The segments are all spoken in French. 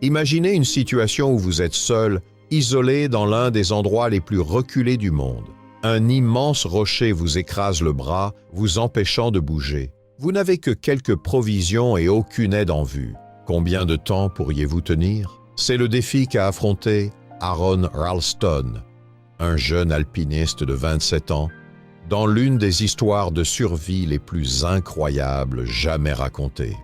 Imaginez une situation où vous êtes seul, isolé dans l'un des endroits les plus reculés du monde. Un immense rocher vous écrase le bras, vous empêchant de bouger. Vous n'avez que quelques provisions et aucune aide en vue. Combien de temps pourriez-vous tenir? C'est le défi qu'a affronté Aron Ralston, un jeune alpiniste de 27 ans, dans l'une des histoires de survie les plus incroyables jamais racontées.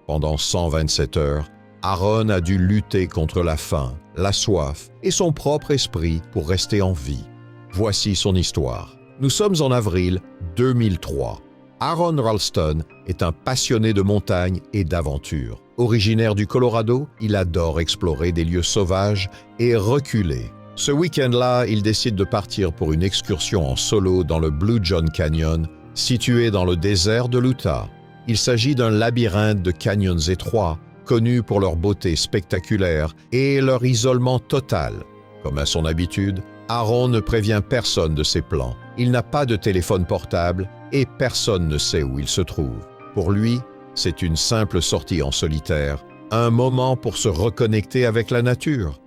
Pendant 127 heures, Aron a dû lutter contre la faim, la soif et son propre esprit pour rester en vie. Voici son histoire. Nous sommes en avril 2003. Aron Ralston est un passionné de montagne et d'aventure. Originaire du Colorado, il adore explorer des lieux sauvages et reculés. Ce week-end-là, il décide de partir pour une excursion en solo dans le Blue John Canyon, situé dans le désert de l'Utah. Il s'agit d'un labyrinthe de canyons étroits, connus pour leur beauté spectaculaire et leur isolement total. Comme à son habitude, Aron ne prévient personne de ses plans. Il n'a pas de téléphone portable et personne ne sait où il se trouve. Pour lui, c'est une simple sortie en solitaire, un moment pour se reconnecter avec la nature.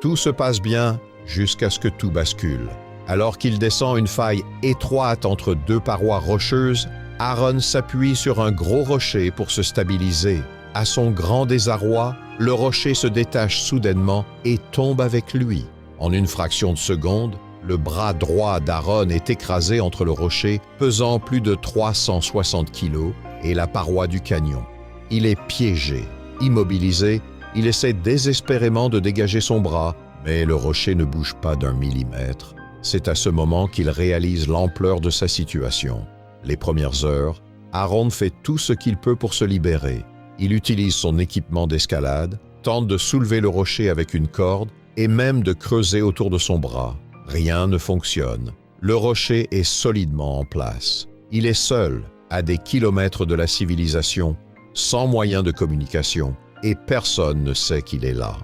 Tout se passe bien jusqu'à ce que tout bascule. Alors qu'il descend une faille étroite entre deux parois rocheuses, Aron s'appuie sur un gros rocher pour se stabiliser. À son grand désarroi, le rocher se détache soudainement et tombe avec lui. En une fraction de seconde, le bras droit d'Aron est écrasé entre le rocher, pesant plus de 360 kilos, et la paroi du canyon. Il est piégé. Immobilisé, il essaie désespérément de dégager son bras, mais le rocher ne bouge pas d'un millimètre. C'est à ce moment qu'il réalise l'ampleur de sa situation. Les premières heures, Aron fait tout ce qu'il peut pour se libérer. Il utilise son équipement d'escalade, tente de soulever le rocher avec une corde et même de creuser autour de son bras. Rien ne fonctionne. Le rocher est solidement en place. Il est seul, à des kilomètres de la civilisation, sans moyen de communication, et personne ne sait qu'il est là.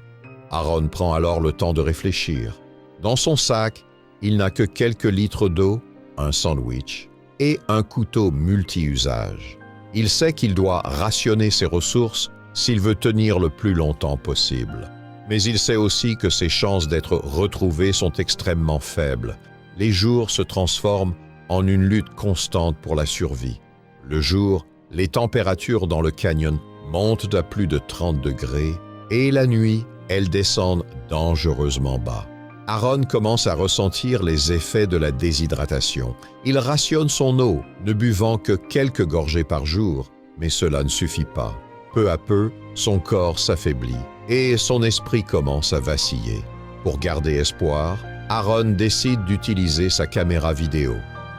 Aron prend alors le temps de réfléchir. Dans son sac, il n'a que quelques litres d'eau, un sandwich et un couteau multi-usage. Il sait qu'il doit rationner ses ressources s'il veut tenir le plus longtemps possible. Mais il sait aussi que ses chances d'être retrouvé sont extrêmement faibles. Les jours se transforment en une lutte constante pour la survie. Le jour, les températures dans le canyon montent à plus de 30 degrés et la nuit, elles descendent dangereusement bas. Aron commence à ressentir les effets de la déshydratation. Il rationne son eau, ne buvant que quelques gorgées par jour, mais cela ne suffit pas. Peu à peu, son corps s'affaiblit et son esprit commence à vaciller. Pour garder espoir, Aron décide d'utiliser sa caméra vidéo.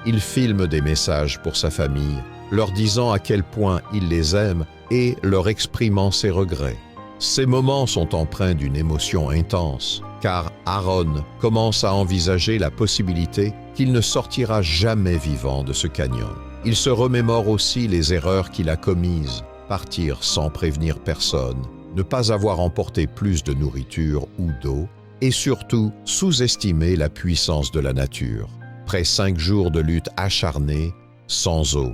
Il filme des messages pour sa famille, leur disant à quel point il les aime et leur exprimant ses regrets. Ces moments sont empreints d'une émotion intense, car Aron commence à envisager la possibilité qu'il ne sortira jamais vivant de ce canyon. Il se remémore aussi les erreurs qu'il a commises, partir sans prévenir personne, ne pas avoir emporté plus de nourriture ou d'eau, et surtout sous-estimer la puissance de la nature. Après 5 jours de lutte acharnée, sans eau,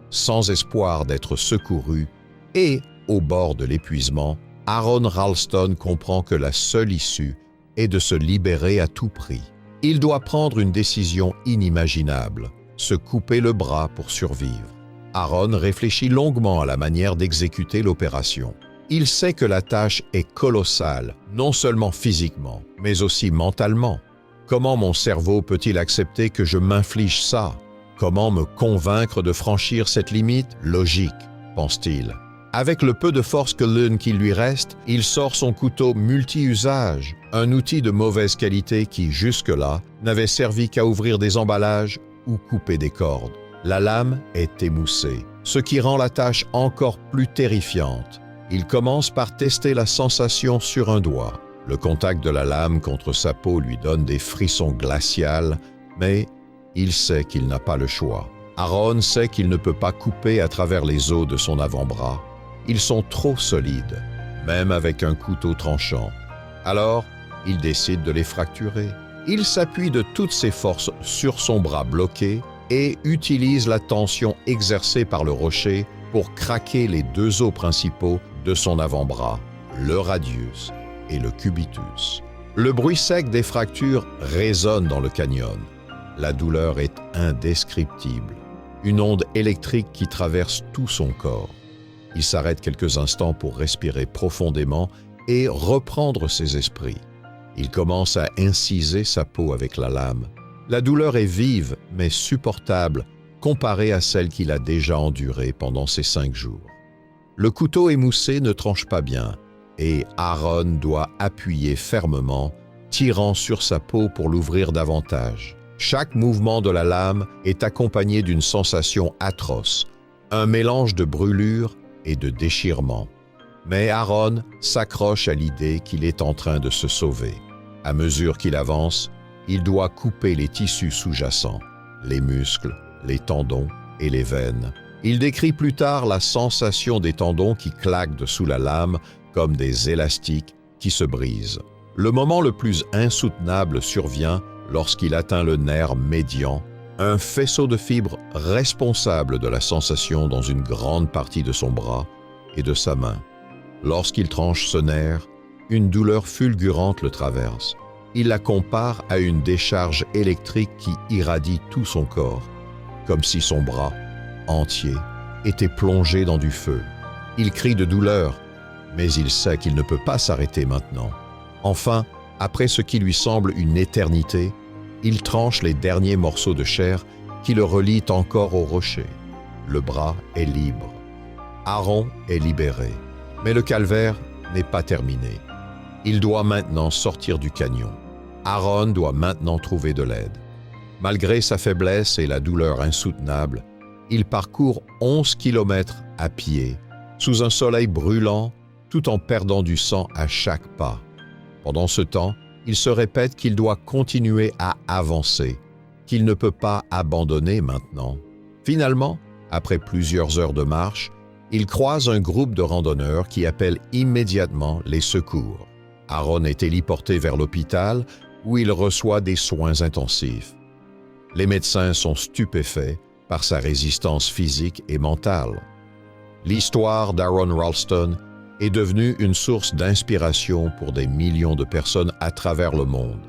sans espoir d'être secouru et au bord de l'épuisement, Aron Ralston comprend que la seule issue est de se libérer à tout prix. Il doit prendre une décision inimaginable, se couper le bras pour survivre. Aron réfléchit longuement à la manière d'exécuter l'opération. Il sait que la tâche est colossale, non seulement physiquement, mais aussi mentalement. Comment mon cerveau peut-il accepter que je m'inflige ça? Comment me convaincre de franchir cette limite? Logique, pense-t-il. Avec le peu de force que l'une qui lui reste, il sort son couteau multi-usage, un outil de mauvaise qualité qui, jusque-là, n'avait servi qu'à ouvrir des emballages ou couper des cordes. La lame est émoussée, ce qui rend la tâche encore plus terrifiante. Il commence par tester la sensation sur un doigt. Le contact de la lame contre sa peau lui donne des frissons glacials, mais il sait qu'il n'a pas le choix. Aron sait qu'il ne peut pas couper à travers les os de son avant-bras. Ils sont trop solides, même avec un couteau tranchant. Alors, il décide de les fracturer. Il s'appuie de toutes ses forces sur son bras bloqué et utilise la tension exercée par le rocher pour craquer les 2 os principaux de son avant-bras. le radius et le cubitus. Le bruit sec des fractures résonne dans le canyon. La douleur est indescriptible. Une onde électrique qui traverse tout son corps. Il s'arrête quelques instants pour respirer profondément et reprendre ses esprits. Il commence à inciser sa peau avec la lame. La douleur est vive mais supportable comparée à celle qu'il a déjà endurée pendant ces 5 jours. Le couteau émoussé ne tranche pas bien et Aaron doit appuyer fermement, tirant sur sa peau pour l'ouvrir davantage. Chaque mouvement de la lame est accompagné d'une sensation atroce, un mélange de brûlure et de déchirement. Mais Aaron s'accroche à l'idée qu'il est en train de se sauver. À mesure qu'il avance, il doit couper les tissus sous-jacents, les muscles, les tendons et les veines. Il décrit plus tard la sensation des tendons qui claquent dessous la lame comme des élastiques qui se brisent. Le moment le plus insoutenable survient lorsqu'il atteint le nerf médian, un faisceau de fibres responsable de la sensation dans une grande partie de son bras et de sa main. Lorsqu'il tranche ce nerf, une douleur fulgurante le traverse. Il la compare à une décharge électrique qui irradie tout son corps, comme si son bras, entier, était plongé dans du feu. Il crie de douleur, mais il sait qu'il ne peut pas s'arrêter maintenant. Enfin, après ce qui lui semble une éternité, il tranche les derniers morceaux de chair qui le relient encore au rocher. Le bras est libre. Aaron est libéré. Mais le calvaire n'est pas terminé. Il doit maintenant sortir du canyon. Aaron doit maintenant trouver de l'aide. Malgré sa faiblesse et la douleur insoutenable, il parcourt 11 kilomètres à pied, sous un soleil brûlant, tout en perdant du sang à chaque pas. Pendant ce temps, il se répète qu'il doit continuer à avancer, qu'il ne peut pas abandonner maintenant. Finalement, après plusieurs heures de marche, il croise un groupe de randonneurs qui appellent immédiatement les secours. Aaron est héliporté vers l'hôpital où il reçoit des soins intensifs. Les médecins sont stupéfaits par sa résistance physique et mentale. L'histoire d'Aaron Ralston est devenue une source d'inspiration pour des millions de personnes à travers le monde.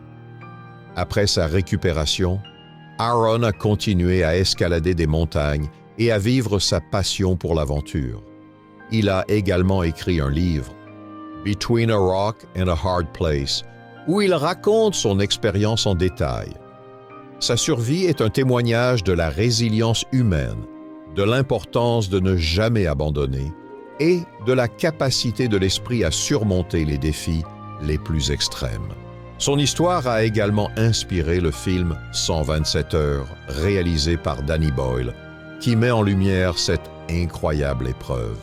Après sa récupération, Aaron a continué à escalader des montagnes et à vivre sa passion pour l'aventure. Il a également écrit un livre, Between a Rock and a Hard Place, où il raconte son expérience en détail. Sa survie est un témoignage de la résilience humaine, de l'importance de ne jamais abandonner et de la capacité de l'esprit à surmonter les défis les plus extrêmes. Son histoire a également inspiré le film 127 heures, réalisé par Danny Boyle, qui met en lumière cette incroyable épreuve.